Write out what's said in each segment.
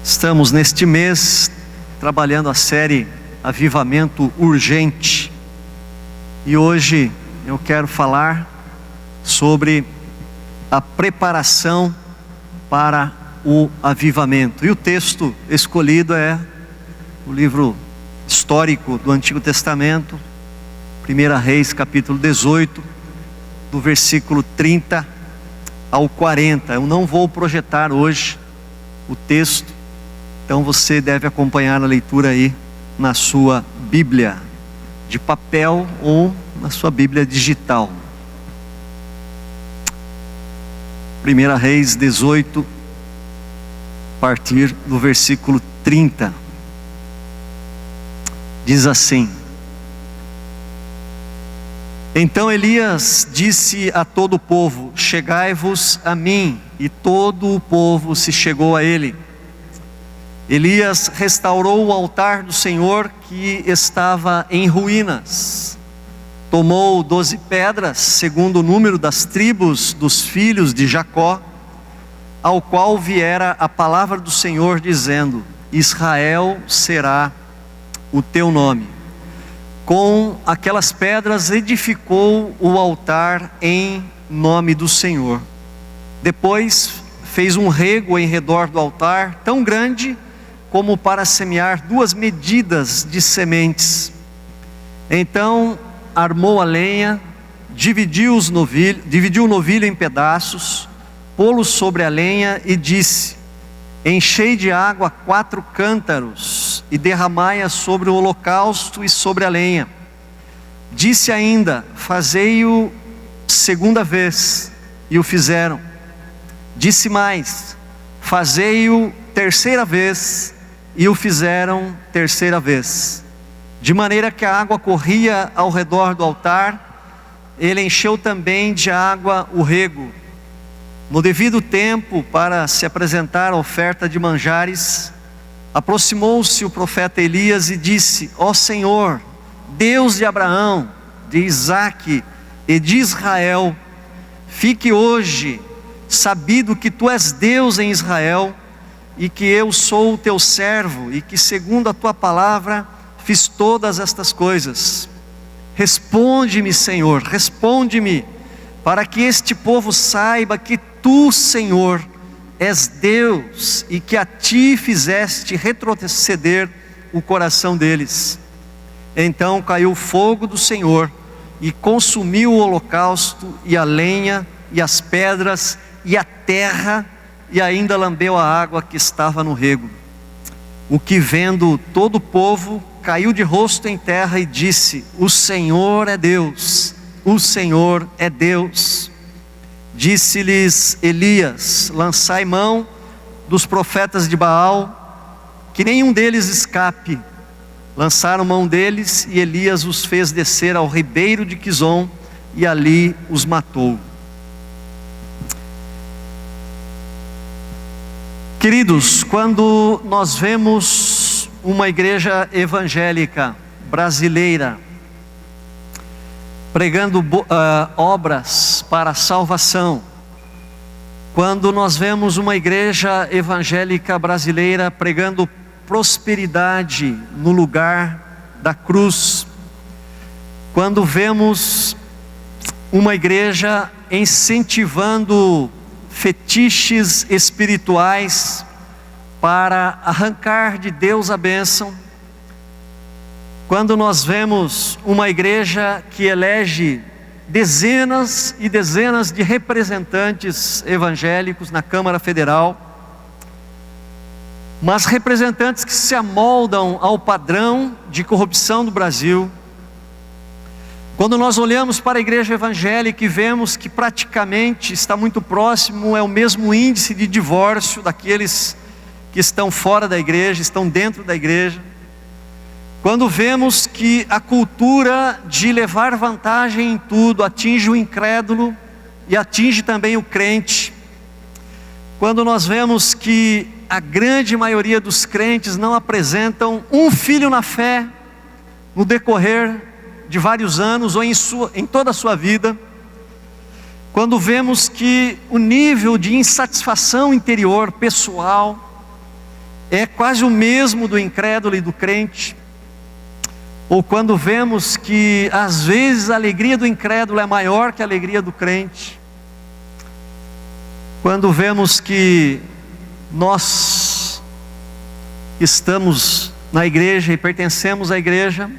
Estamos neste mês trabalhando a série Avivamento Urgente. E hoje eu quero falar sobre a preparação para o avivamento. E o texto escolhido é o livro histórico do Antigo Testamento, 1 Reis, capítulo 18, do versículo 30 ao 40. Eu não vou projetar hoje o texto, então você deve acompanhar a leitura aí na sua Bíblia de papel ou na sua Bíblia digital. 1 Reis 18, a partir do versículo 30. Diz assim: Então Elias disse a todo o povo: chegai-vos a mim. E todo o povo se chegou a ele. Elias restaurou o altar do Senhor que estava em ruínas. Tomou 12 pedras, segundo o número das tribos dos filhos de Jacó, ao qual viera a palavra do Senhor dizendo: Israel será o teu nome. Com aquelas pedras edificou o altar em nome do Senhor. Depois fez um rego em redor do altar, tão grande como para semear 2 medidas de sementes. Então armou a lenha, dividiu o novilho em pedaços, pô-lo sobre a lenha e disse: enchei de água 4 cântaros e derramai-a sobre o holocausto e sobre a lenha. Disse ainda: fazei-o segunda vez, e o fizeram. Disse mais: fazei-o terceira vez, e o fizeram terceira vez. De maneira que a água corria ao redor do altar. Ele encheu também de água o rego. No devido tempo, para se apresentar a oferta de manjares, aproximou-se o profeta Elias e disse: ó Senhor, Deus de Abraão, de Isaque e de Israel, fique hoje sabido que tu és Deus em Israel, e que eu sou o teu servo, e que segundo a tua palavra fiz todas estas coisas. Responde-me, Senhor, responde-me, para que este povo saiba que tu, Senhor, és Deus, e que a ti fizeste retroceder o coração deles. Então caiu o fogo do Senhor, e consumiu o holocausto, e a lenha, e as pedras, e a terra, e ainda lambeu a água que estava no rego. O que vendo todo o povo, caiu de rosto em terra e disse: o Senhor é Deus, o Senhor é Deus. Disse-lhes Elias: lançai mão dos profetas de Baal, que nenhum deles escape. Lançaram mão deles, e Elias os fez descer ao ribeiro de Quizom, e ali os matou. Queridos, quando nós vemos uma igreja evangélica brasileira pregando obras para a salvação, quando nós vemos uma igreja evangélica brasileira pregando prosperidade no lugar da cruz, quando vemos uma igreja incentivando fetiches espirituais para arrancar de Deus a bênção, quando nós vemos uma igreja que elege dezenas e dezenas de representantes evangélicos na Câmara Federal, mas representantes que se amoldam ao padrão de corrupção do Brasil, quando nós olhamos para a igreja evangélica e vemos que praticamente está muito próximo, é o mesmo índice de divórcio daqueles que estão fora da igreja, estão dentro da igreja, quando vemos que a cultura de levar vantagem em tudo atinge o incrédulo e atinge também o crente, quando nós vemos que a grande maioria dos crentes não apresentam um filho na fé no decorrer de vários anos ou em toda a sua vida, quando vemos que o nível de insatisfação interior, pessoal, é quase o mesmo do incrédulo e do crente. Ou quando vemos que às vezes a alegria do incrédulo é maior que a alegria do crente. Quando vemos que nós estamos na igreja e pertencemos à igreja,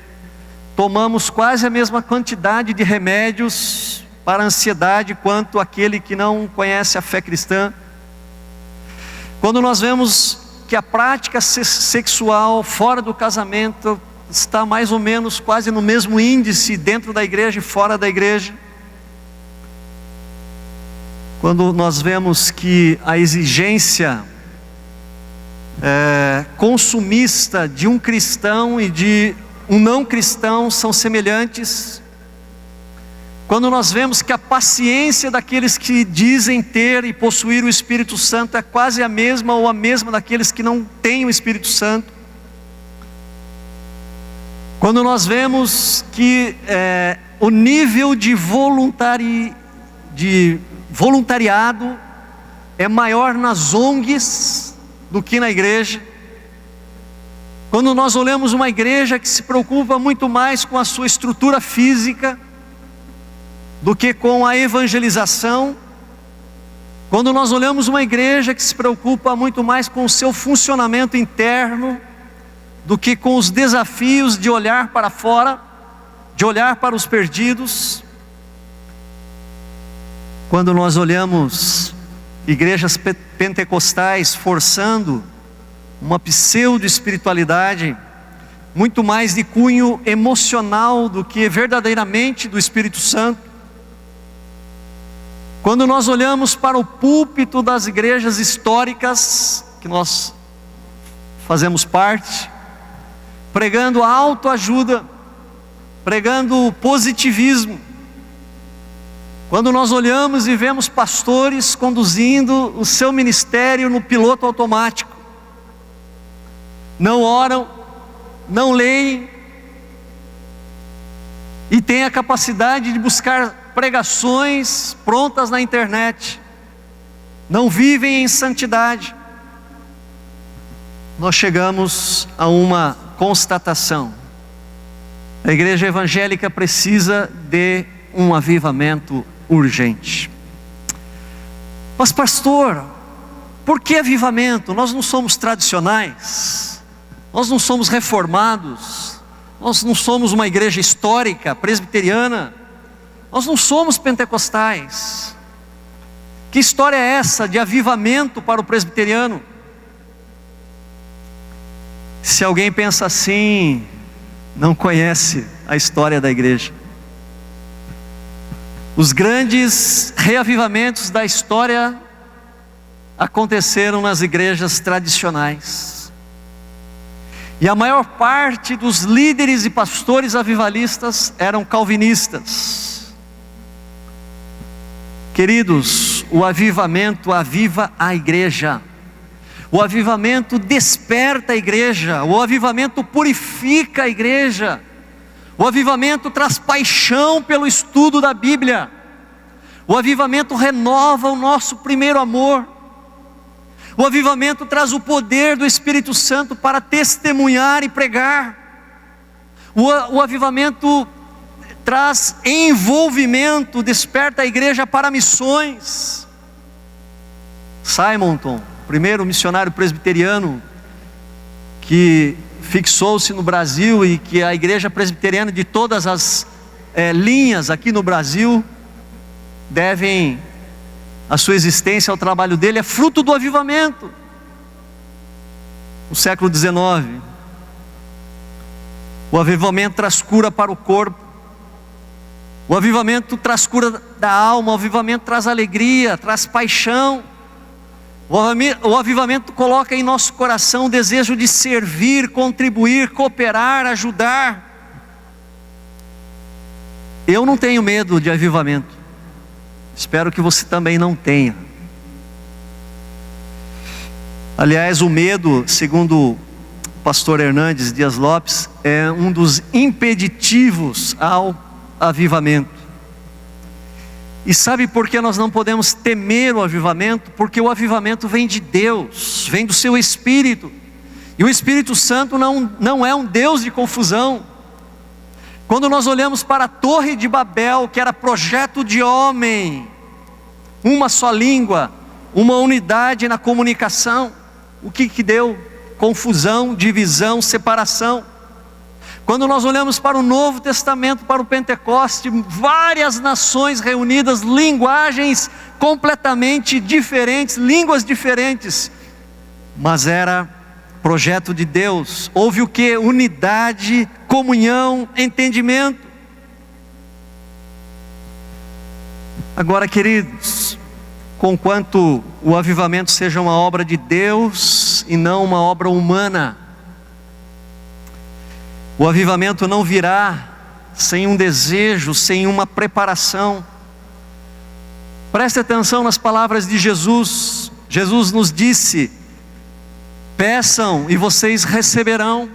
tomamos quase a mesma quantidade de remédios para a ansiedade quanto aquele que não conhece a fé cristã. Quando nós vemos que a prática sexual fora do casamento está mais ou menos quase no mesmo índice dentro da igreja e fora da igreja. Quando nós vemos que a exigência consumista de um cristão e de um não cristão são semelhantes. Quando nós vemos que a paciência daqueles que dizem ter e possuir o Espírito Santo é quase a mesma ou a mesma daqueles que não têm o Espírito Santo. Quando nós vemos que o nível de voluntariado é maior nas ONGs do que na igreja. Quando nós olhamos uma igreja que se preocupa muito mais com a sua estrutura física do que com a evangelização. Quando nós olhamos uma igreja que se preocupa muito mais com o seu funcionamento interno do que com os desafios de olhar para fora, de olhar para os perdidos. Quando nós olhamos igrejas pentecostais forçando uma pseudo-espiritualidade muito mais de cunho emocional do que verdadeiramente do Espírito Santo. Quando nós olhamos para o púlpito das igrejas históricas, que nós fazemos parte, pregando autoajuda, pregando positivismo. Quando nós olhamos e vemos pastores conduzindo o seu ministério no piloto automático, não oram, não leem, e têm a capacidade de buscar pregações prontas na internet, não vivem em santidade, nós chegamos a uma constatação: a igreja evangélica precisa de um avivamento urgente. Mas pastor, por que avivamento? Nós não somos tradicionais, nós não somos reformados, nós não somos uma igreja histórica, presbiteriana, nós não somos pentecostais. Que história é essa de avivamento para o presbiteriano? Se alguém pensa assim, não conhece a história da igreja. Os grandes reavivamentos da história aconteceram nas igrejas tradicionais. E a maior parte dos líderes e pastores avivalistas eram calvinistas. Queridos, o avivamento aviva a igreja. O avivamento desperta a igreja. O avivamento purifica a igreja. O avivamento traz paixão pelo estudo da Bíblia. O avivamento renova o nosso primeiro amor. O avivamento traz o poder do Espírito Santo para testemunhar e pregar. O avivamento traz envolvimento, desperta a igreja para missões. Simonton, primeiro missionário presbiteriano que fixou-se no Brasil, e que a igreja presbiteriana de todas as linhas aqui no Brasil devem a sua existência ao trabalho dele, é fruto do avivamento. No século XIX, o avivamento traz cura para o corpo, o avivamento traz cura da alma, o avivamento traz alegria, traz paixão. O avivamento coloca em nosso coração o desejo de servir, contribuir, cooperar, ajudar. Eu não tenho medo de avivamento. Espero que você também não tenha. Aliás, o medo, segundo o pastor Hernandes Dias Lopes, é um dos impeditivos ao avivamento. E sabe por que nós não podemos temer o avivamento? Porque o avivamento vem de Deus, vem do seu Espírito. E o Espírito Santo não é um Deus de confusão. Quando nós olhamos para a Torre de Babel, que era projeto de homem, uma só língua, uma unidade na comunicação, o que deu? Confusão, divisão, separação. Quando nós olhamos para o Novo Testamento, para o Pentecoste, várias nações reunidas, linguagens completamente diferentes, línguas diferentes, mas era projeto de Deus. Houve o que? Unidade, comunhão, entendimento. Agora, queridos, conquanto o avivamento seja uma obra de Deus e não uma obra humana, o avivamento não virá sem um desejo, sem uma preparação. Preste atenção nas palavras de Jesus. Jesus nos disse: peçam e vocês receberão,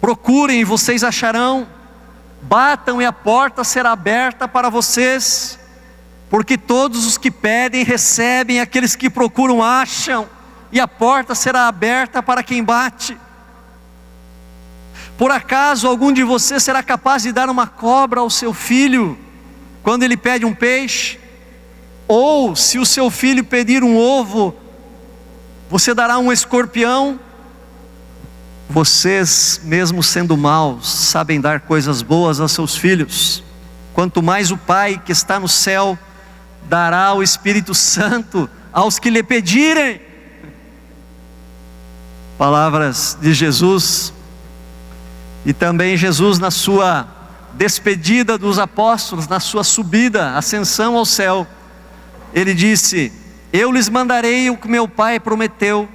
procurem e vocês acharão, batam e a porta será aberta para vocês, porque todos os que pedem recebem, aqueles que procuram acham, e a porta será aberta para quem bate. Por acaso algum de vocês será capaz de dar uma cobra ao seu filho, quando ele pede um peixe? Ou se o seu filho pedir um ovo, você dará um escorpião? Vocês, mesmo sendo maus, sabem dar coisas boas aos seus filhos. Quanto mais o Pai que está no céu dará o Espírito Santo aos que lhe pedirem. Palavras de Jesus. E também Jesus, na sua despedida dos apóstolos, na sua subida, ascensão ao céu, ele disse: eu lhes mandarei o que meu Pai prometeu,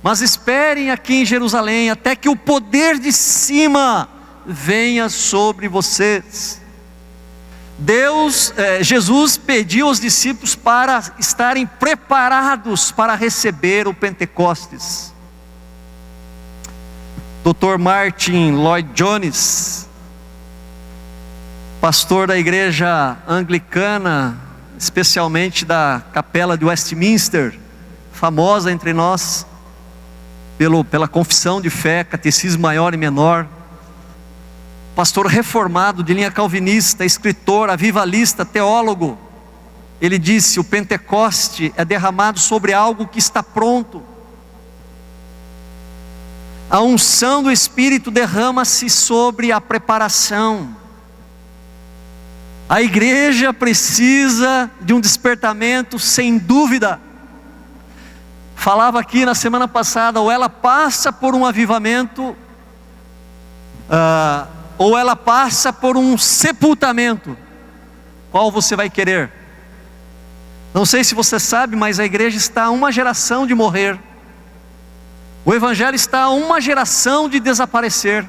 mas esperem aqui em Jerusalém, até que o poder de cima venha sobre vocês. Jesus pediu aos discípulos para estarem preparados para receber o Pentecostes. Dr. Martin Lloyd-Jones, pastor da igreja anglicana, especialmente da capela de Westminster, famosa entre nós, pela confissão de fé, catecismo maior e menor, pastor reformado de linha calvinista, escritor, avivalista, teólogo, ele disse: o Pentecoste é derramado sobre algo que está pronto. A unção do Espírito derrama-se sobre a preparação. A igreja precisa de um despertamento, sem dúvida. Falava aqui na semana passada, ou ela passa por um avivamento, ou ela passa por um sepultamento. Qual você vai querer? Não sei se você sabe, mas a igreja está a uma geração de morrer. O Evangelho está a uma geração de desaparecer.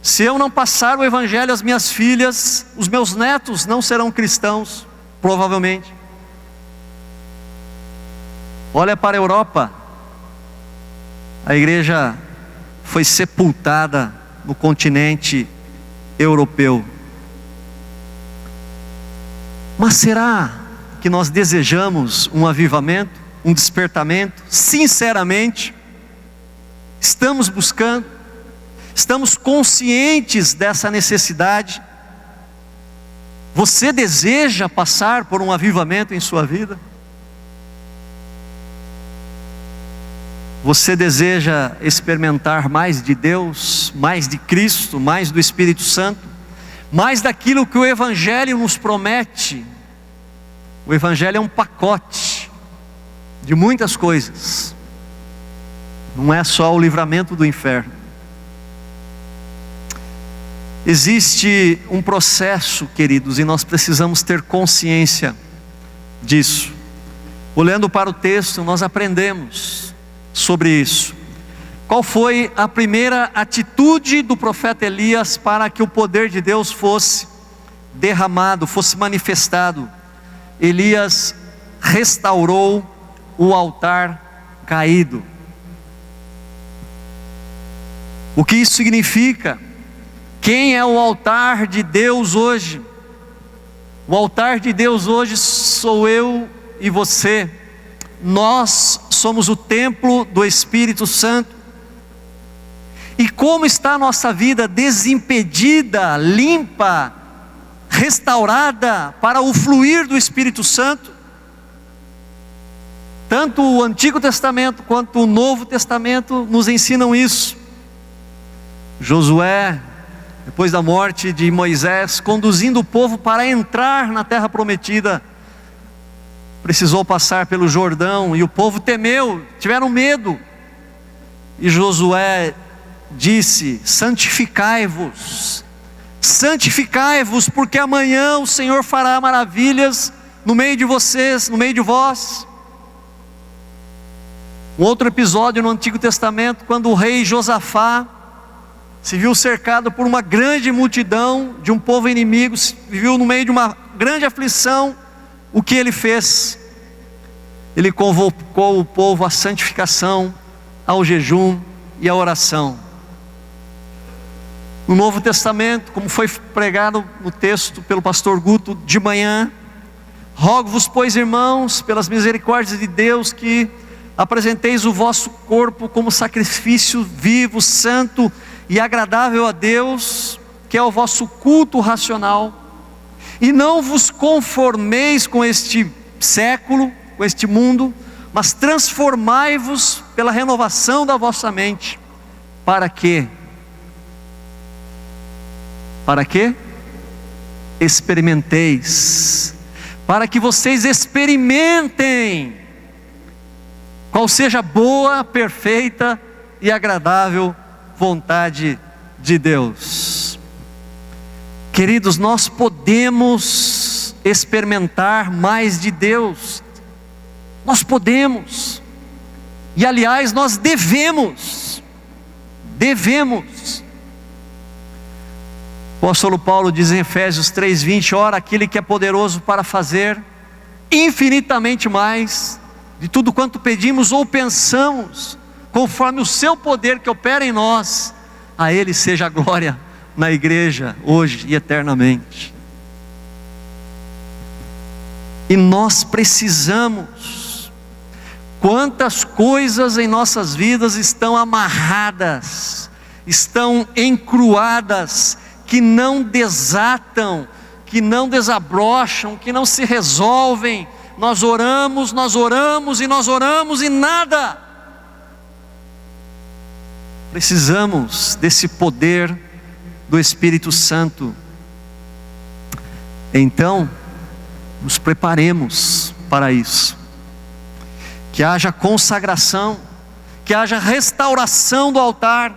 Se eu não passar o Evangelho às minhas filhas, os meus netos não serão cristãos, provavelmente. Olha para a Europa, a igreja foi sepultada no continente europeu. Mas será que nós desejamos um avivamento, um despertamento, sinceramente? Estamos buscando? Estamos conscientes dessa necessidade? Você deseja passar por um avivamento em sua vida? Você deseja experimentar mais de Deus, mais de Cristo, mais do Espírito Santo, mais daquilo que o Evangelho nos promete? O Evangelho é um pacote de muitas coisas. Não é só o livramento do inferno. Existe um processo, queridos, e nós precisamos ter consciência disso. Olhando para o texto, nós aprendemos sobre isso. Qual foi a primeira atitude do profeta Elias para que o poder de Deus fosse derramado, fosse manifestado? Elias restaurou o altar caído. O que isso significa? Quem é o altar de Deus hoje? O altar de Deus hoje sou eu e você. Nós somos o templo do Espírito Santo. E como está a nossa vida desimpedida, limpa, restaurada para o fluir do Espírito Santo? Tanto o Antigo Testamento quanto o Novo Testamento nos ensinam isso. Josué, depois da morte de Moisés, conduzindo o povo para entrar na terra prometida, precisou passar pelo Jordão, e o povo temeu, tiveram medo, e Josué disse: santificai-vos, santificai-vos, porque amanhã o Senhor fará maravilhas no meio de vocês, no meio de vós. Um outro episódio no Antigo Testamento, quando o rei Josafá se viu cercado por uma grande multidão de um povo inimigo, se viu no meio de uma grande aflição, o que ele fez? Ele convocou o povo à santificação, ao jejum e à oração. No Novo Testamento, como foi pregado no texto pelo pastor Guto de manhã: rogo-vos, pois, irmãos, pelas misericórdias de Deus, que apresenteis o vosso corpo como sacrifício vivo, santo e agradável a Deus, que é o vosso culto racional, e não vos conformeis com este século, com este mundo, mas transformai-vos pela renovação da vossa mente. Para quê? Para quê? Experimenteis, para que vocês experimentem qual seja a boa, perfeita e agradável vontade de Deus. Queridos, nós podemos experimentar mais de Deus, nós podemos, e aliás nós devemos. O apóstolo Paulo diz em Efésios 3:20: ora, aquele que é poderoso para fazer infinitamente mais de tudo quanto pedimos ou pensamos, conforme o seu poder que opera em nós, a Ele seja a glória na igreja, hoje e eternamente. E nós precisamos. Quantas coisas em nossas vidas estão amarradas, estão encruadas, que não desatam, que não desabrocham, que não se resolvem. Nós oramos e nada. Precisamos desse poder do Espírito Santo. Então, nos preparemos para isso. Que haja consagração, que haja restauração do altar,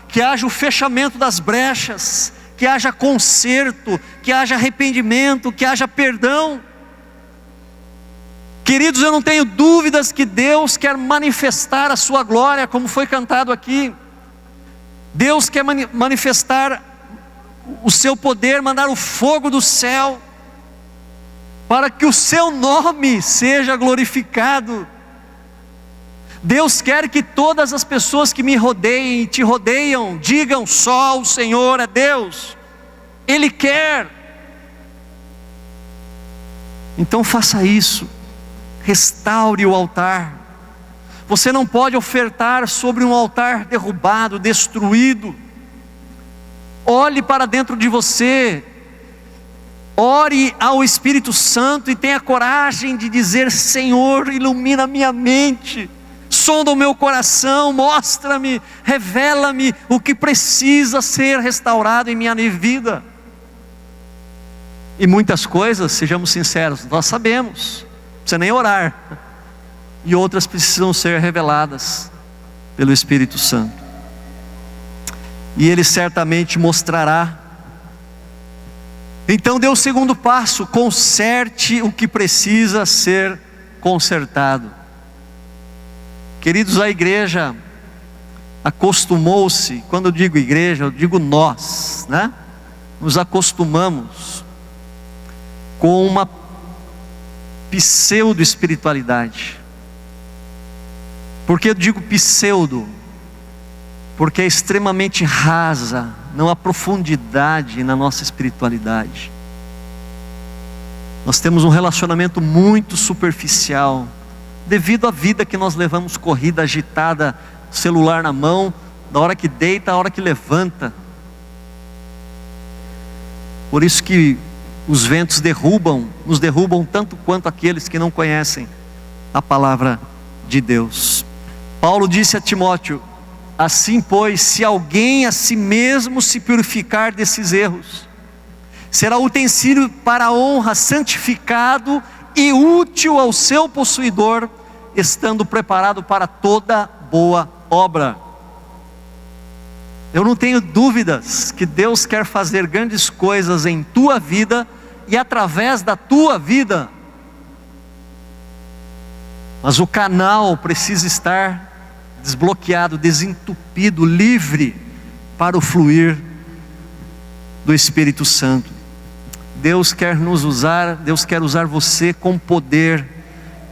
que haja o fechamento das brechas, que haja conserto, que haja arrependimento, que haja perdão. Queridos, eu não tenho dúvidas que Deus quer manifestar a sua glória, como foi cantado aqui. Deus quer manifestar o seu poder, mandar o fogo do céu, para que o seu nome seja glorificado. Deus quer que todas as pessoas que me rodeiem e te rodeiam, digam: só o Senhor é Deus. Ele quer. Então faça isso. Restaure o altar. Você não pode ofertar sobre um altar derrubado, destruído. Olhe para dentro de você, ore ao Espírito Santo e tenha coragem de dizer: Senhor, ilumina minha mente, sonda o meu coração, mostra-me, revela-me o que precisa ser restaurado em minha vida. E muitas coisas, sejamos sinceros, nós sabemos, não precisa nem orar, e outras precisam ser reveladas pelo Espírito Santo, e Ele certamente mostrará. Então dê o segundo passo: conserte o que precisa ser consertado. Queridos, a igreja acostumou-se, quando eu digo igreja, eu digo nós, né? Nos acostumamos com uma pseudo-espiritualidade. Por que eu digo pseudo? Porque é extremamente rasa, não há profundidade na nossa espiritualidade. Nós temos um relacionamento muito superficial, devido à vida que nós levamos corrida, agitada, celular na mão, da hora que deita, a hora que levanta. Por isso que os ventos nos derrubam tanto quanto aqueles que não conhecem a palavra de Deus. Paulo disse a Timóteo: assim pois, se alguém a si mesmo se purificar desses erros, será utensílio para a honra, santificado e útil ao seu possuidor, estando preparado para toda boa obra. Eu não tenho dúvidas que Deus quer fazer grandes coisas em tua vida e através da tua vida, mas o canal precisa estar desbloqueado, desentupido, livre para o fluir do Espírito Santo. Deus quer nos usar, Deus quer usar você com poder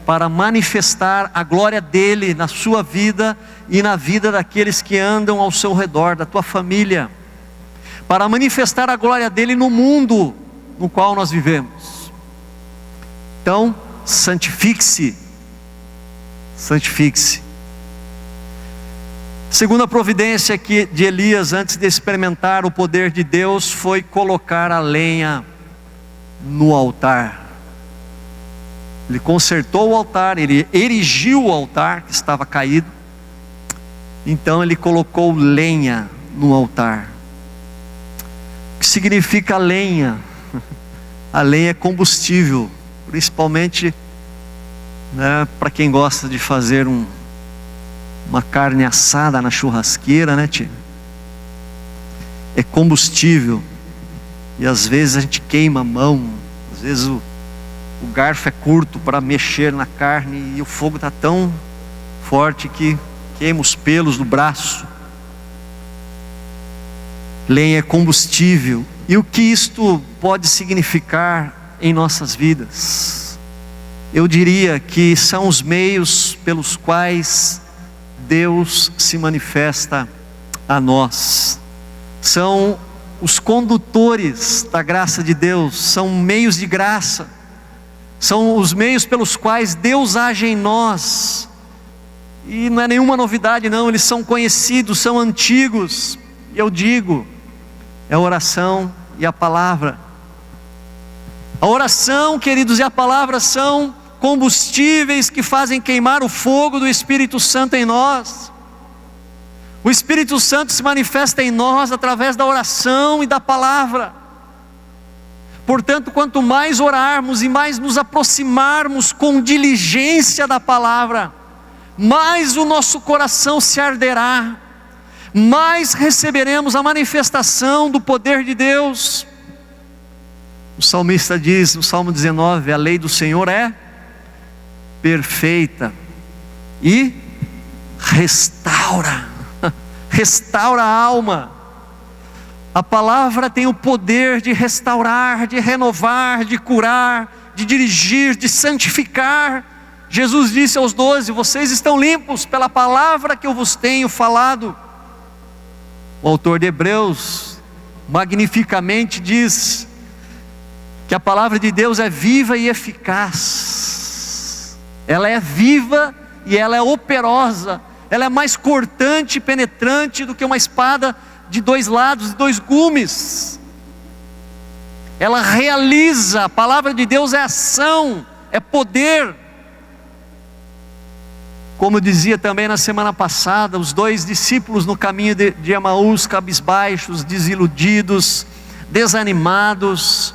para manifestar a glória dele na sua vida e na vida daqueles que andam ao seu redor, da tua família, para manifestar a glória dele no mundo no qual nós vivemos. Então, santifique-se. Segunda providência de Elias, antes de experimentar o poder de Deus, foi colocar a lenha no altar. Ele consertou o altar, ele erigiu o altar que estava caído. Então ele colocou lenha no altar. O que significa lenha? A lenha é combustível, principalmente, né, para quem gosta de fazer uma carne assada na churrasqueira, né, tia? É combustível. E às vezes a gente queima a mão, às vezes o garfo é curto para mexer na carne e o fogo está tão forte que queima os pelos do braço. Lenha é combustível. E o que isto pode significar em nossas vidas? Eu diria que são os meios pelos quais Deus se manifesta a nós. São os condutores da graça de Deus, são meios de graça, são os meios pelos quais Deus age em nós. E não é nenhuma novidade não, eles são conhecidos, são antigos. E eu digo, é a oração e a palavra. A oração, queridos, e a palavra são combustíveis que fazem queimar o fogo do Espírito Santo em nós. O Espírito Santo se manifesta em nós através da oração e da palavra. Portanto, quanto mais orarmos e mais nos aproximarmos com diligência da palavra, mais o nosso coração se arderá, mais receberemos a manifestação do poder de Deus. O salmista diz no Salmo 19: a lei do Senhor é perfeita e restaura a alma. A palavra tem o poder de restaurar, de renovar, de curar, de dirigir, de santificar. Jesus disse aos 12: vocês estão limpos pela palavra que eu vos tenho falado. O autor de Hebreus magnificamente diz que a palavra de Deus é viva e eficaz. Ela é viva e ela é operosa. Ela é mais cortante e penetrante do que uma espada de 2 lados, de 2 gumes. Ela realiza, a palavra de Deus é ação, é poder. Como dizia também na semana passada, os 2 discípulos no caminho de Emaús, cabisbaixos, desiludidos, desanimados,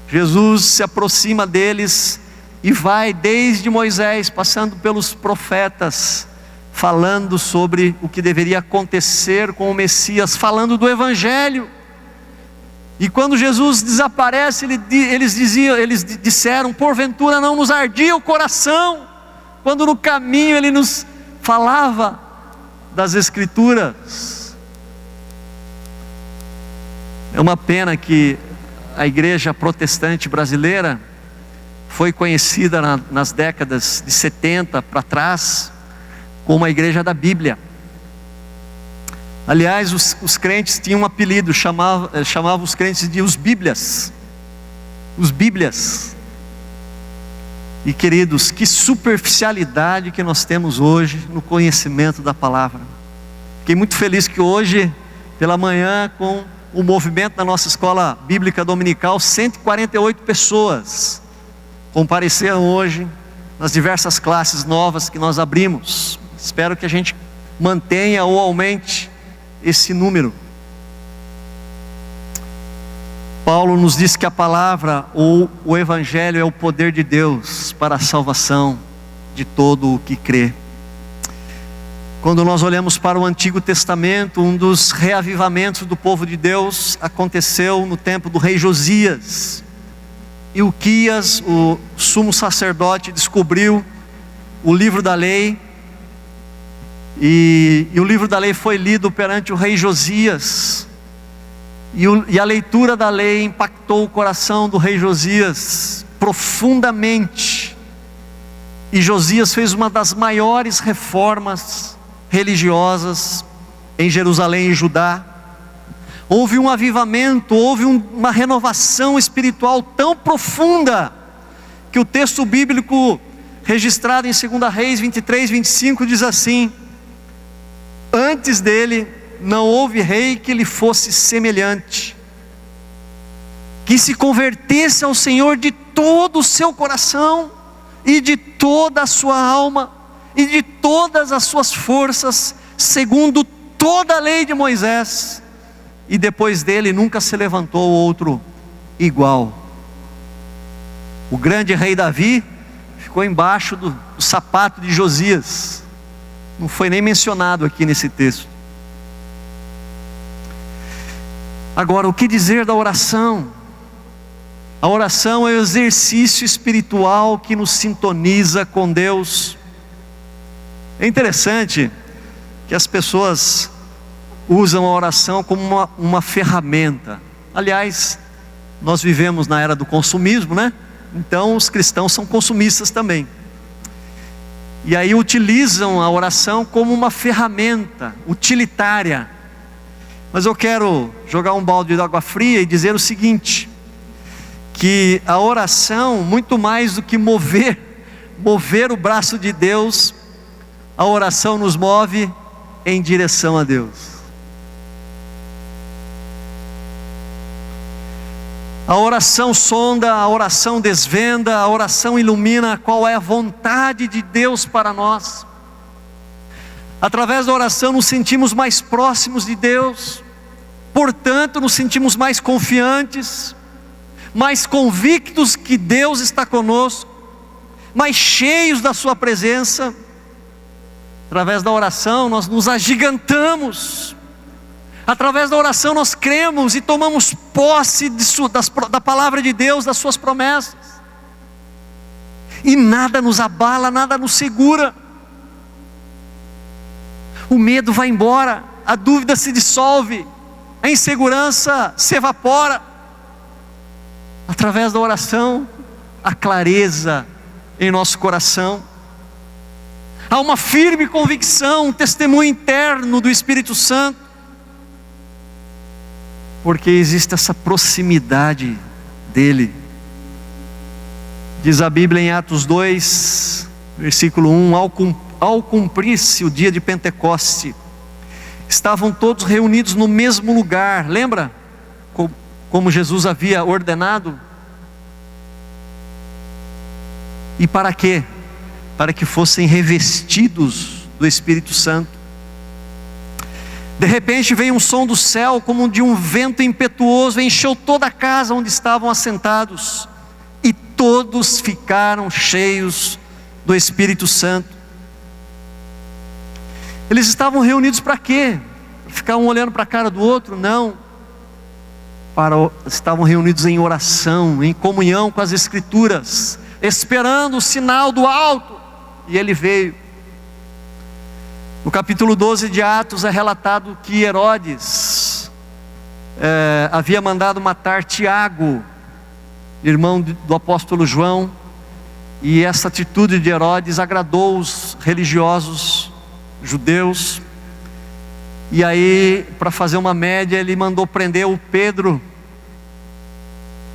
Jesus se aproxima deles e vai desde Moisés, passando pelos profetas, falando sobre o que deveria acontecer com o Messias, falando do Evangelho. E quando Jesus desaparece, eles disseram: porventura não nos ardia o coração, quando no caminho ele nos falava das Escrituras. É uma pena que a igreja protestante brasileira foi conhecida nas décadas de 70 para trás como a igreja da Bíblia. Aliás, os crentes tinham um apelido, chamavam os crentes de os Bíblias. Os Bíblias. E queridos, que superficialidade que nós temos hoje no conhecimento da palavra. Fiquei muito feliz que hoje, pela manhã, com o movimento da nossa escola bíblica dominical, 148 pessoas compareceram hoje nas diversas classes novas que nós abrimos. Espero que a gente mantenha ou aumente esse número. Paulo nos diz que a palavra ou o evangelho é o poder de Deus para a salvação de todo o que crê. Quando nós olhamos para o Antigo Testamento, um dos reavivamentos do povo de Deus aconteceu no tempo do rei Josias. Ilquias, o sumo sacerdote, descobriu o livro da lei, e o livro da lei foi lido perante o rei Josias, e a leitura da lei impactou o coração do rei Josias profundamente, e Josias fez uma das maiores reformas religiosas em Jerusalém e Judá. Houve um avivamento, houve uma renovação espiritual tão profunda, que o texto bíblico registrado em 2 Reis 23, 25 diz assim: antes dele não houve rei que lhe fosse semelhante, que se convertesse ao Senhor de todo o seu coração, e de toda a sua alma, e de todas as suas forças, segundo toda a lei de Moisés, e depois dele nunca se levantou outro igual. O grande rei Davi ficou embaixo do sapato de Josias, não foi nem mencionado aqui nesse texto. Agora, o que dizer da oração? A oração é o exercício espiritual que nos sintoniza com Deus. É interessante que as pessoas usam a oração como uma ferramenta. Aliás, nós vivemos na era do consumismo, né? Então os cristãos são consumistas também. E aí utilizam a oração como uma ferramenta utilitária. Mas eu quero jogar um balde de água fria e dizer o seguinte: que a oração, muito mais do que mover o braço de Deus, a oração nos move em direção a Deus. A oração sonda, a oração desvenda, a oração ilumina qual é a vontade de Deus para nós. Através da oração nos sentimos mais próximos de Deus, portanto nos sentimos mais confiantes, mais convictos que Deus está conosco, mais cheios da sua presença. Através da oração nós nos agigantamos. Através da oração nós cremos e tomamos posse da palavra de Deus, das suas promessas. E nada nos abala, nada nos segura. O medo vai embora, a dúvida se dissolve, a insegurança se evapora. Através da oração, a clareza em nosso coração. Há uma firme convicção, um testemunho interno do Espírito Santo, porque existe essa proximidade dele. Diz a Bíblia em Atos 2, versículo 1: ao cumprir-se o dia de Pentecoste, estavam todos reunidos no mesmo lugar. Lembra como Jesus havia ordenado? E para quê? Para que fossem revestidos do Espírito Santo. De repente veio um som do céu, como de um vento impetuoso, encheu toda a casa onde estavam assentados, e todos ficaram cheios do Espírito Santo. Eles estavam reunidos para quê? Para ficar um olhando para a cara do outro? Não. Estavam reunidos em oração, em comunhão com as Escrituras, esperando o sinal do alto, e ele veio. No capítulo 12 de Atos é relatado que Herodes havia mandado matar Tiago, irmão do apóstolo João, e essa atitude de Herodes agradou os religiosos judeus, e aí, para fazer uma média, ele mandou prender o Pedro,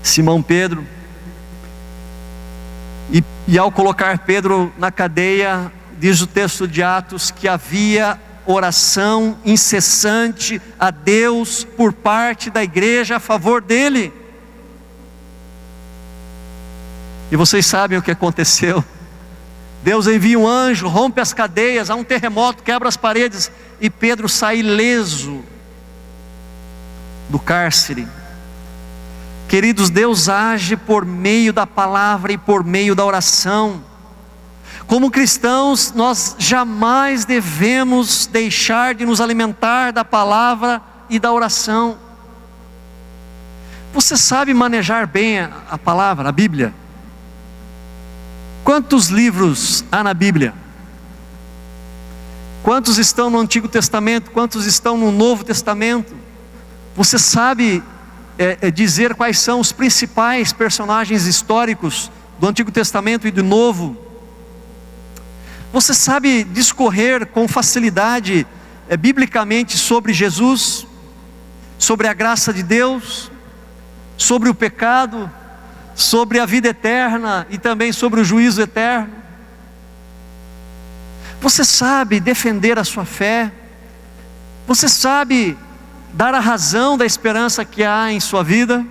Simão Pedro, e ao colocar Pedro na cadeia, diz o texto de Atos que havia oração incessante a Deus por parte da igreja a favor dele. E vocês sabem o que aconteceu. Deus envia um anjo, rompe as cadeias, há um terremoto, quebra as paredes, e Pedro sai ileso do cárcere. Queridos, Deus age por meio da palavra e por meio da oração. Como cristãos, nós jamais devemos deixar de nos alimentar da palavra e da oração. Você sabe manejar bem a palavra, a Bíblia? Quantos livros há na Bíblia? Quantos estão no Antigo Testamento? Quantos estão no Novo Testamento? Você sabe dizer quais são os principais personagens históricos do Antigo Testamento e do Novo? Você sabe discorrer com facilidade biblicamente sobre Jesus, sobre a graça de Deus, sobre o pecado, sobre a vida eterna e também sobre o juízo eterno? Você sabe defender a sua fé? Você sabe dar a razão da esperança que há em sua vida?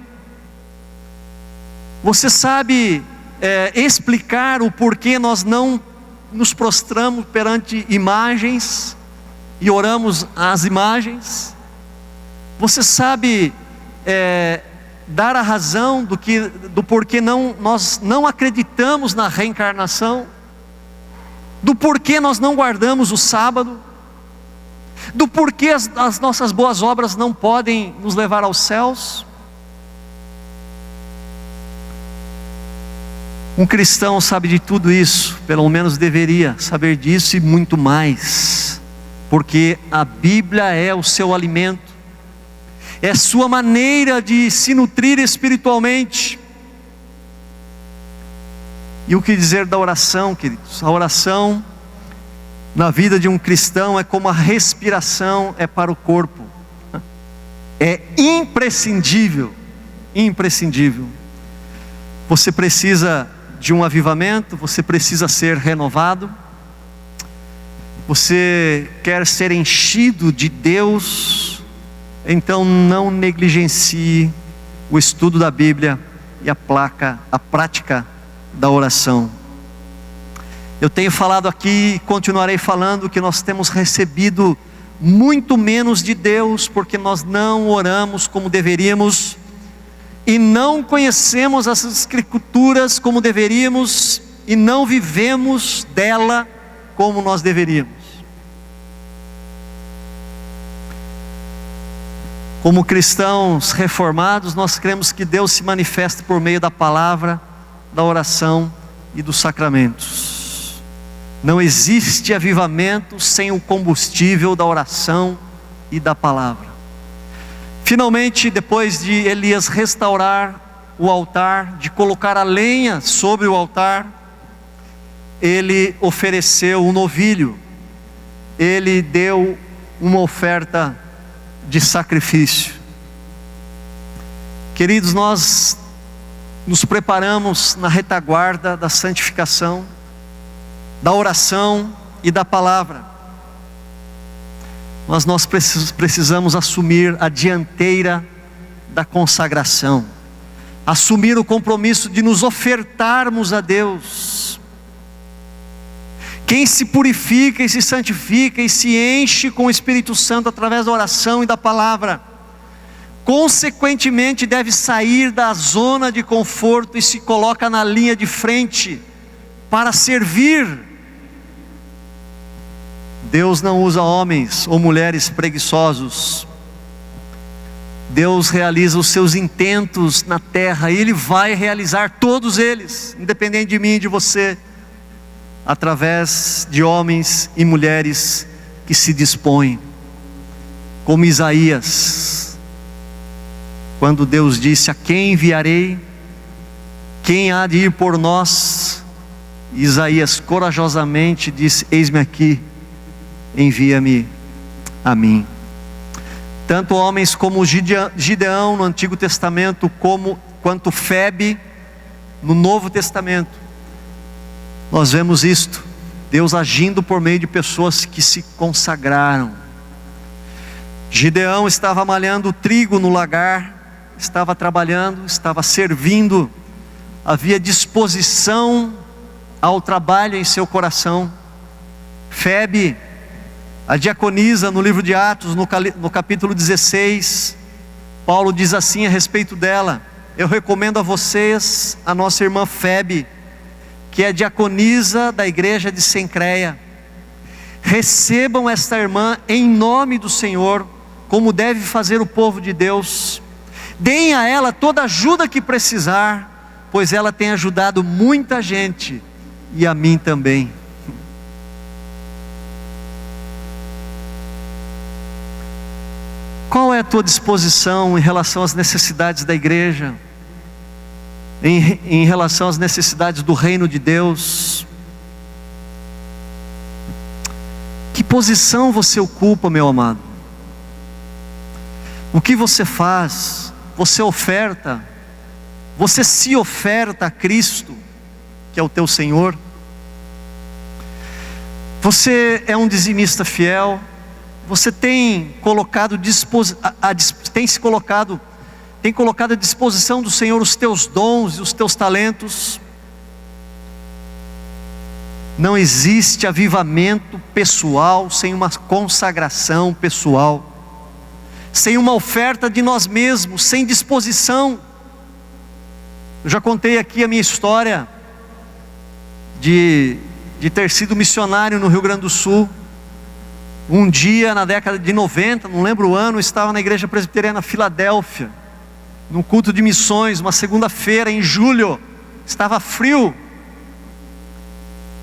Você sabe explicar o porquê nós não nos prostramos perante imagens e oramos às imagens? Você sabe dar a razão do porquê nós não acreditamos na reencarnação? Do porquê nós não guardamos o sábado? Do porquê as nossas boas obras não podem nos levar aos céus? Um cristão sabe de tudo isso, pelo menos deveria saber disso e muito mais, porque a Bíblia é o seu alimento, é sua maneira de se nutrir espiritualmente. E o que dizer da oração, queridos? A oração na vida de um cristão é como a respiração é para o corpo. É imprescindível, imprescindível. Você precisa de um avivamento, você precisa ser renovado. Você quer ser enchido de Deus, então não negligencie o estudo da Bíblia e a prática da oração. Eu tenho falado aqui e continuarei falando que nós temos recebido muito menos de Deus, porque nós não oramos como deveríamos, e não conhecemos as Escrituras como deveríamos, e não vivemos dela como nós deveríamos. Como cristãos reformados, nós cremos que Deus se manifesta por meio da palavra, da oração e dos sacramentos. Não existe avivamento sem o combustível da oração e da palavra. Finalmente, depois de Elias restaurar o altar, de colocar a lenha sobre o altar, ele ofereceu um novilho, ele deu uma oferta de sacrifício. Queridos, nós nos preparamos na retaguarda da santificação, da oração e da palavra. Mas nós precisamos assumir a dianteira da consagração, assumir o compromisso de nos ofertarmos a Deus. Quem se purifica e se santifica e se enche com o Espírito Santo através da oração e da palavra, consequentemente deve sair da zona de conforto e se coloca na linha de frente para servir. Deus não usa homens ou mulheres preguiçosos. Deus realiza os seus intentos na terra, e Ele vai realizar todos eles, independente de mim e de você, através de homens e mulheres que se dispõem, como Isaías, quando Deus disse: a quem enviarei? Quem há de ir por nós? Isaías corajosamente disse: eis-me aqui, envia-me a mim. Tanto homens como Gideão no Antigo Testamento, quanto Febe no Novo Testamento, nós vemos isto. Deus agindo por meio de pessoas que se consagraram. Gideão estava malhando trigo no lagar, estava trabalhando, estava servindo, havia disposição ao trabalho em seu coração. Febe, a diaconisa, no livro de Atos, no capítulo 16, Paulo diz assim a respeito dela: eu recomendo a vocês a nossa irmã Febe, que é diaconisa da igreja de Cencreia. Recebam esta irmã em nome do Senhor, como deve fazer o povo de Deus. Deem a ela toda a ajuda que precisar, pois ela tem ajudado muita gente, e a mim também. Qual é a tua disposição em relação às necessidades da igreja? Em relação às necessidades do reino de Deus? Que posição você ocupa, meu amado? O que você faz? Você oferta? Você se oferta a Cristo, que é o teu Senhor? Você é um dizimista fiel? Você tem colocado tem colocado à disposição do Senhor os teus dons e os teus talentos? Não existe avivamento pessoal sem uma consagração pessoal, sem uma oferta de nós mesmos, sem disposição. Eu já contei aqui a minha história de ter sido missionário no Rio Grande do Sul. Um dia na década de 90, não lembro o ano, eu estava na igreja presbiteriana Filadélfia, num culto de missões, uma segunda-feira em julho, estava frio,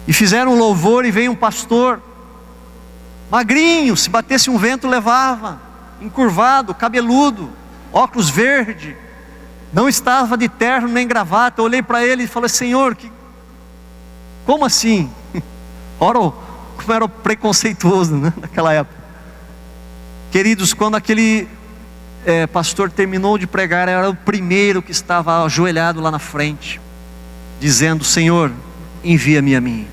e fizeram um louvor, e veio um pastor, magrinho, se batesse um vento levava, encurvado, cabeludo, óculos verde, não estava de terno nem gravata. Eu olhei para ele e falei: Senhor, como assim? Ora, como era preconceituoso, né, naquela época. Queridos, quando aquele pastor terminou de pregar, era o primeiro que estava ajoelhado lá na frente, dizendo: Senhor, envia-me a mim.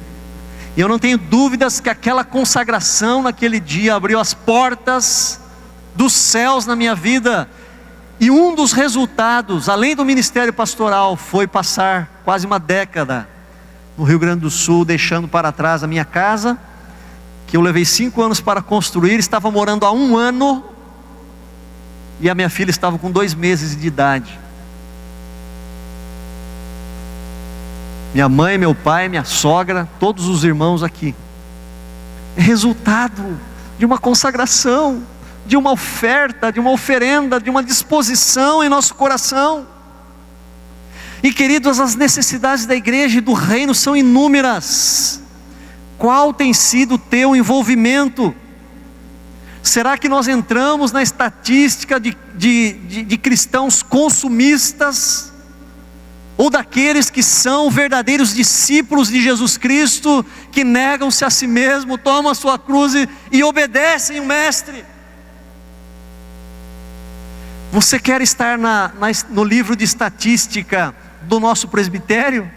E eu não tenho dúvidas que aquela consagração naquele dia abriu as portas dos céus na minha vida. E um dos resultados, além do ministério pastoral, foi passar quase uma década no Rio Grande do Sul, deixando para trás a minha casa, que eu levei 5 anos para construir. Estava morando há 1 ano, e a minha filha estava com 2 meses de idade. Minha mãe, meu pai, minha sogra, todos os irmãos aqui. É resultado de uma consagração, de uma oferta, de uma oferenda, de uma disposição em nosso coração. E queridos, as necessidades da igreja e do reino são inúmeras. Qual tem sido o teu envolvimento? Será que nós entramos na estatística de cristãos consumistas? Ou daqueles que são verdadeiros discípulos de Jesus Cristo, que negam-se a si mesmo, tomam a sua cruz e obedecem o Mestre? Você quer estar no livro de estatística do nosso presbitério?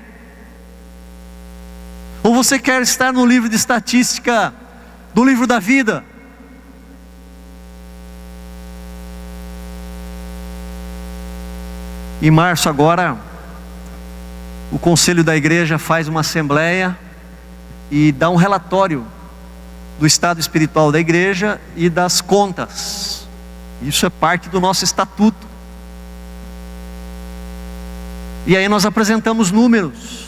Ou você quer estar no livro de estatística do livro da vida? Em março agora, o conselho da igreja faz uma assembleia e dá um relatório do estado espiritual da igreja e das contas. Isso é parte do nosso estatuto. E aí nós apresentamos números.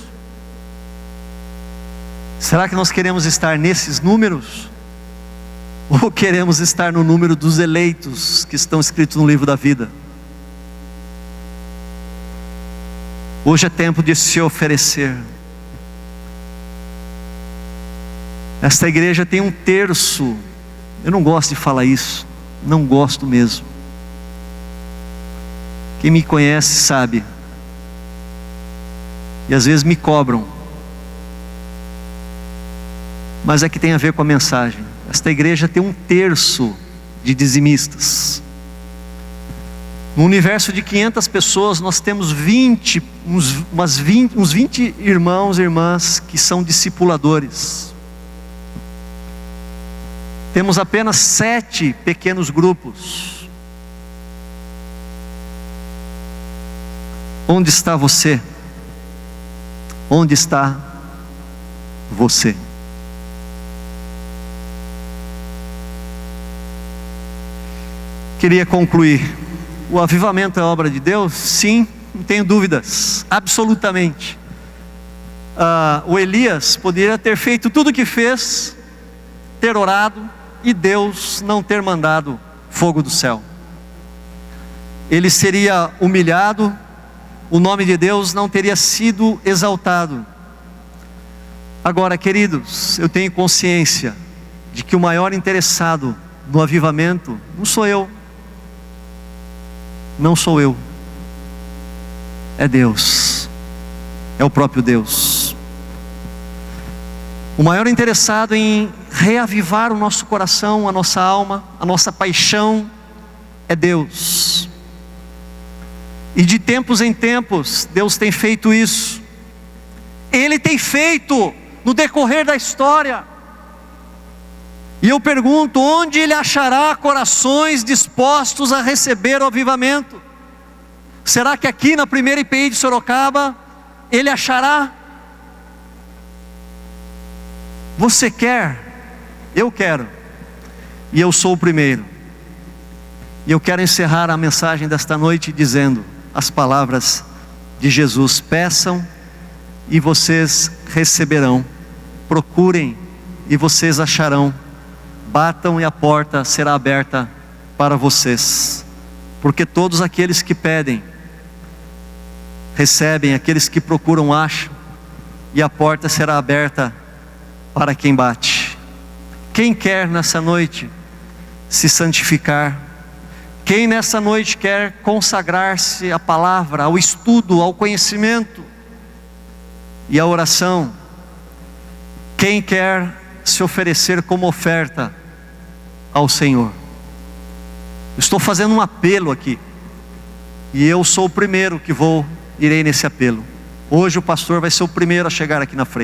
Será que nós queremos estar nesses números? Ou queremos estar no número dos eleitos que estão escritos no livro da vida? Hoje é tempo de se oferecer. Esta igreja tem 1/3. Eu não gosto de falar isso. Não gosto mesmo. Quem me conhece sabe. E às vezes me cobram. Mas é que tem a ver com a mensagem. Esta igreja tem 1/3 de dizimistas. No universo de 500 pessoas, nós temos uns 20 irmãos e irmãs que são discipuladores. Temos apenas 7 pequenos grupos. Onde está você? Onde está você? Queria concluir. O avivamento é obra de Deus? Sim, não tenho dúvidas, absolutamente. O Elias poderia ter feito tudo o que fez, ter orado e Deus não ter mandado fogo do céu. Ele seria humilhado, o nome de Deus não teria sido exaltado. Agora, queridos, eu tenho consciência de que o maior interessado no avivamento não sou eu. Não sou eu. É Deus. É o próprio Deus. O maior interessado em reavivar o nosso coração, a nossa alma, a nossa paixão é Deus. E de tempos em tempos Deus tem feito isso. Ele tem feito no decorrer da história. E eu pergunto, onde Ele achará corações dispostos a receber o avivamento? Será que aqui na primeira IPI de Sorocaba Ele achará? Você quer? Eu quero. E eu sou o primeiro. E eu quero encerrar a mensagem desta noite dizendo as palavras de Jesus: peçam e vocês receberão, procurem e vocês acharão, batam e a porta será aberta para vocês. Porque todos aqueles que pedem, recebem, aqueles que procuram, acham, e a porta será aberta para quem bate. Quem quer nessa noite se santificar? Quem nessa noite quer consagrar-se à palavra, ao estudo, ao conhecimento e à oração? Quem quer se oferecer como oferta ao Senhor? Estou fazendo um apelo aqui, e eu sou o primeiro que irei nesse apelo. Hoje o pastor vai ser o primeiro a chegar aqui na frente.